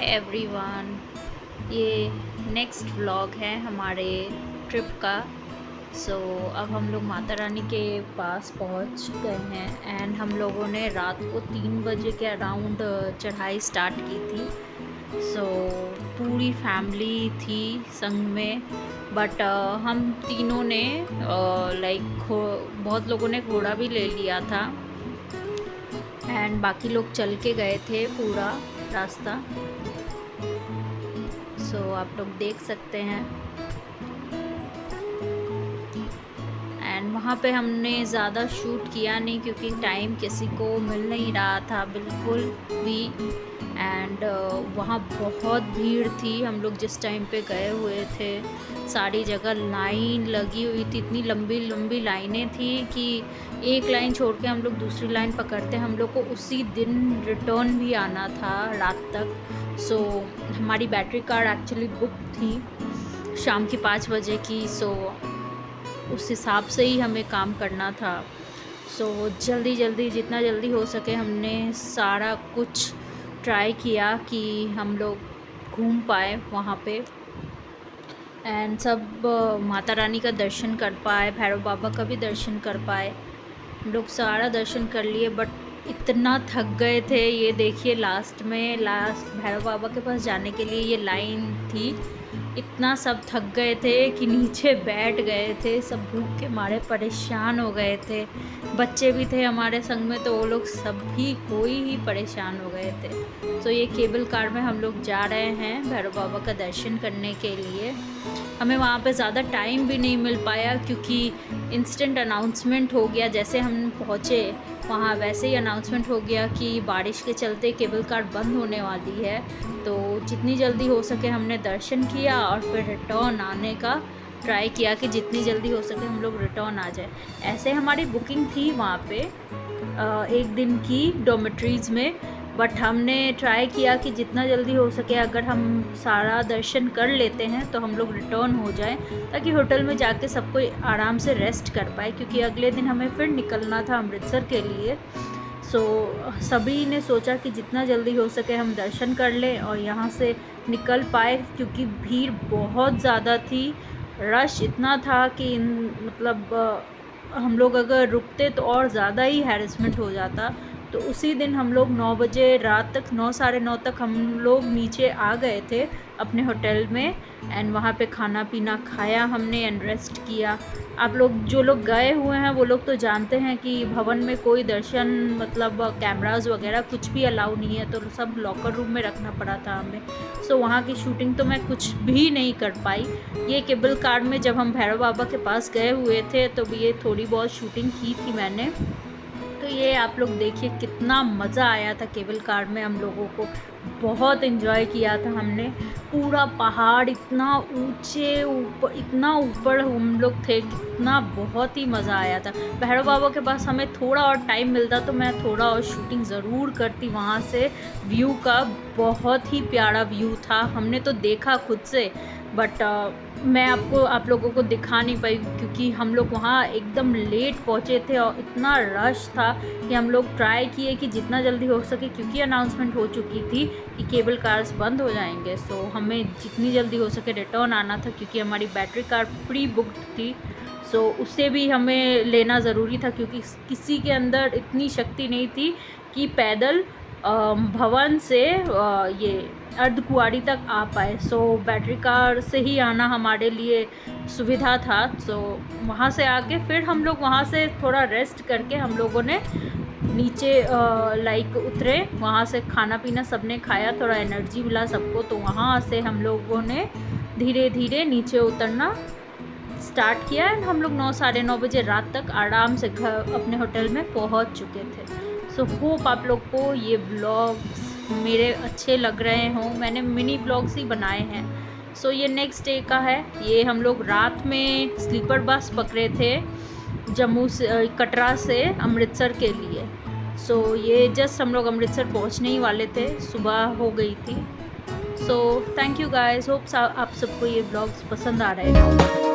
Everyone, ये next vlog है हमारे ट्रिप का। अब हम लोग माता रानी के पास पहुंच गए हैं एंड हम लोगों ने रात को 3 बजे के अराउंड चढ़ाई स्टार्ट की थी। पूरी फैमिली थी संग में, बट हम तीनों ने बहुत लोगों ने घोड़ा भी ले लिया था एंड बाकी लोग चल के गए थे पूरा रास्ता। आप लोग देख सकते हैं एंड वहाँ पे हमने ज़्यादा शूट किया नहीं क्योंकि टाइम किसी को मिल नहीं रहा था बिल्कुल भी। एंड वहाँ बहुत भीड़ थी। हम लोग जिस टाइम पे गए हुए थे सारी जगह लाइन लगी हुई थी, इतनी लंबी लंबी लाइनें थी कि एक लाइन छोड़ के हम लोग दूसरी लाइन पकड़ते। हम लोग को उसी दिन रिटर्न भी आना था रात तक। हमारी बैटरी कार एक्चुअली बुक थी शाम की 5 बजे की। उस हिसाब से ही हमें काम करना था। जल्दी जल्दी जितना जल्दी हो सके हमने सारा कुछ ट्राई किया कि हम लोग घूम पाए वहाँ पे एंड सब माता रानी का दर्शन कर पाए, भैरव बाबा का भी दर्शन कर पाए। हम लोग सारा दर्शन कर लिए बट इतना थक गए थे। ये देखिए लास्ट भैरव बाबा के पास जाने के लिए ये लाइन थी। इतना सब थक गए थे कि नीचे बैठ गए थे, सब भूख के मारे परेशान हो गए थे। बच्चे भी थे हमारे संग में तो वो लोग सभी कोई ही परेशान हो गए थे। ये केबल कार में हम लोग जा रहे हैं भैरव बाबा का दर्शन करने के लिए। हमें वहाँ पे ज़्यादा टाइम भी नहीं मिल पाया क्योंकि इंस्टेंट अनाउंसमेंट हो गया। जैसे हम पहुँचे वहाँ वैसे ही अनाउंसमेंट हो गया कि बारिश के चलते केबल कार बंद होने वाली है। जितनी जल्दी हो सके हमने दर्शन किया और फिर रिटर्न आने का ट्राई किया कि जितनी जल्दी हो सके हम लोग रिटर्न आ जाए। ऐसे हमारी बुकिंग थी वहाँ पे 1 दिन की डॉर्मेट्रीज़ में, बट हमने ट्राई किया कि जितना जल्दी हो सके अगर हम सारा दर्शन कर लेते हैं तो हम लोग रिटर्न हो जाएं ताकि होटल में जाके सब कोई आराम से रेस्ट कर पाए क्योंकि अगले दिन हमें फिर निकलना था अमृतसर के लिए। सभी ने सोचा कि जितना जल्दी हो सके हम दर्शन कर लें और यहाँ से निकल पाए क्योंकि भीड़ बहुत ज़्यादा थी। रश इतना था कि हम लोग अगर रुकते तो और ज़्यादा ही हैरेसमेंट हो जाता। उसी दिन हम लोग 9 बजे रात तक 9 साढ़े 9 तक हम लोग नीचे आ गए थे अपने होटल में एंड वहाँ पे खाना पीना खाया हमने एंड रेस्ट किया। आप लोग जो लोग गए हुए हैं वो लोग तो जानते हैं कि भवन में कोई दर्शन कैमरास वगैरह कुछ भी अलाउ नहीं है, तो सब लॉकर रूम में रखना पड़ा था हमें। वहाँ की शूटिंग तो मैं कुछ भी नहीं कर पाई। ये केबल कार में जब हम भैरव बाबा के पास गए हुए थे तो ये थोड़ी बहुत शूटिंग की थी मैंने। ये आप लोग देखिए कितना मज़ा आया था केबल कार में। हम लोगों को बहुत एंजॉय किया था हमने। पूरा पहाड़ इतना ऊपर हम लोग थे, कितना बहुत ही मज़ा आया था। भैरव बाबा के पास हमें थोड़ा और टाइम मिलता तो मैं थोड़ा और शूटिंग ज़रूर करती वहाँ से। व्यू का बहुत ही प्यारा व्यू था, हमने तो देखा खुद से, बट मैं आप लोगों को दिखा नहीं पाई क्योंकि हम लोग वहाँ एकदम लेट पहुँचे थे और इतना रश था कि हम लोग ट्राई किए कि जितना जल्दी हो सके क्योंकि अनाउंसमेंट हो चुकी थी कि केबल कार्स बंद हो जाएंगे। हमें जितनी जल्दी हो सके रिटर्न आना था क्योंकि हमारी बैटरी कार प्री बुक्ड थी। उससे भी हमें लेना ज़रूरी था क्योंकि किसी के अंदर इतनी शक्ति नहीं थी कि पैदल भवन से ये अर्धकुंवारी तक आ पाए। बैटरी कार से ही आना हमारे लिए सुविधा था। वहाँ से आके फिर हम लोग वहाँ से थोड़ा रेस्ट करके हम लोगों ने नीचे उतरे। वहाँ से खाना पीना सबने खाया, थोड़ा एनर्जी मिला सबको। वहाँ से हम लोगों ने धीरे धीरे नीचे उतरना स्टार्ट किया एंड हम लोग 9 साढ़े 9 बजे रात तक आराम से अपने होटल में पहुँच चुके थे। होप आप लोग को ये ब्लॉग्स मेरे अच्छे लग रहे हों। मैंने मिनी ब्लॉग्स ही बनाए हैं। ये नेक्स्ट डे का है। ये हम लोग रात में स्लीपर बस पकड़े थे कटरा से अमृतसर के लिए। ये जस्ट हम लोग अमृतसर पहुंचने ही वाले थे, सुबह हो गई थी। थैंक यू गाइस, होप आप सबको ये ब्लॉग्स पसंद आ रहे हैं।